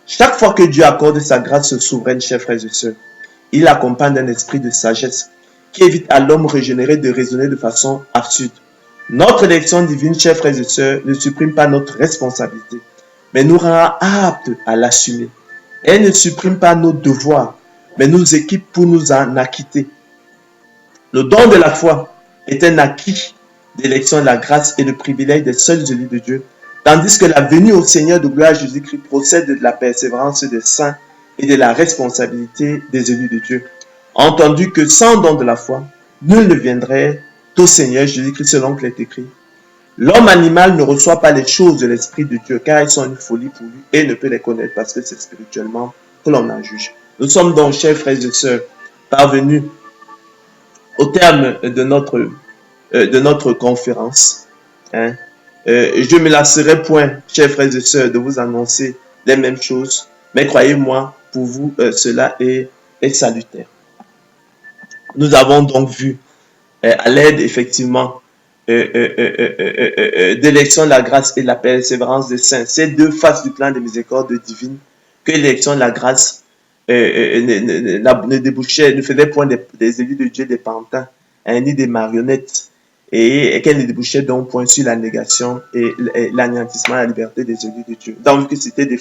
Chaque fois que Dieu accorde sa grâce souveraine, chers frères et sœurs, il l'accompagne d'un esprit de sagesse qui évite à l'homme régénéré de raisonner de façon absurde. Notre élection divine, chers frères et sœurs, ne supprime pas notre responsabilité, mais nous rend aptes à l'assumer. Elle ne supprime pas nos devoirs, mais nous équipe pour nous en acquitter. Le don de la foi est un acquis d'élection de la grâce et le privilège des seuls élus de Dieu, tandis que la venue au Seigneur de gloire Jésus-Christ procède de la persévérance des saints et de la responsabilité des élus de Dieu. Entendu que sans don de la foi, nul ne viendrait au Seigneur Jésus-Christ selon qu'il est écrit. L'homme animal ne reçoit pas les choses de l'Esprit de Dieu, car elles sont une folie pour lui et ne peut les connaître parce que c'est spirituellement que l'on en juge. Nous sommes donc, chers frères et sœurs, parvenus au terme de notre conférence. Je ne me lasserai point, chers frères et sœurs, de vous annoncer les mêmes choses, mais croyez-moi, pour vous, cela est salutaire. Nous avons donc vu, à l'aide effectivement d'élection de la grâce et de la persévérance des saints. Ces deux faces du plan de miséricorde divine, que l'élection de la grâce ne débouchait, ne faisait point des élus de Dieu des pantins, ni des marionnettes, et qu'elle ne débouchait donc point sur la négation et l'anéantissement de la liberté des élus de Dieu. Nous avons vu que c'était des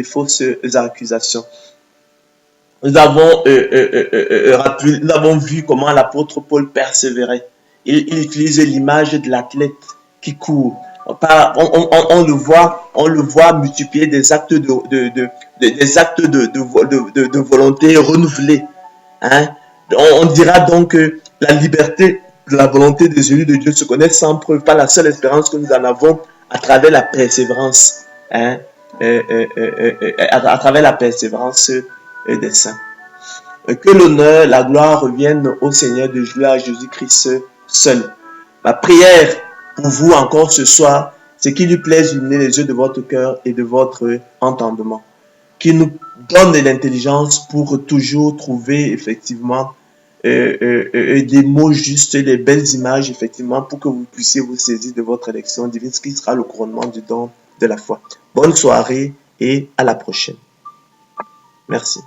fausses accusations. Nous avons vu comment l'apôtre Paul persévérait. Il utilise l'image de l'athlète qui court. On le voit multiplier des actes de volonté renouvelés. Hein? On dira donc que la liberté de la volonté des élus de Dieu se connaît sans preuve, pas la seule espérance que nous en avons à travers la persévérance. Hein? À travers la persévérance des saints. Que l'honneur, la gloire reviennent au Seigneur de jouer à Jésus-Christ seul. Ma prière pour vous encore ce soir, c'est qu'il lui plaise d'illuminer les yeux de votre cœur et de votre entendement. Qu'il nous donne de l'intelligence pour toujours trouver effectivement des mots justes, des belles images effectivement pour que vous puissiez vous saisir de votre élection divine, ce qui sera le couronnement du don de la foi. Bonne soirée et à la prochaine. Merci.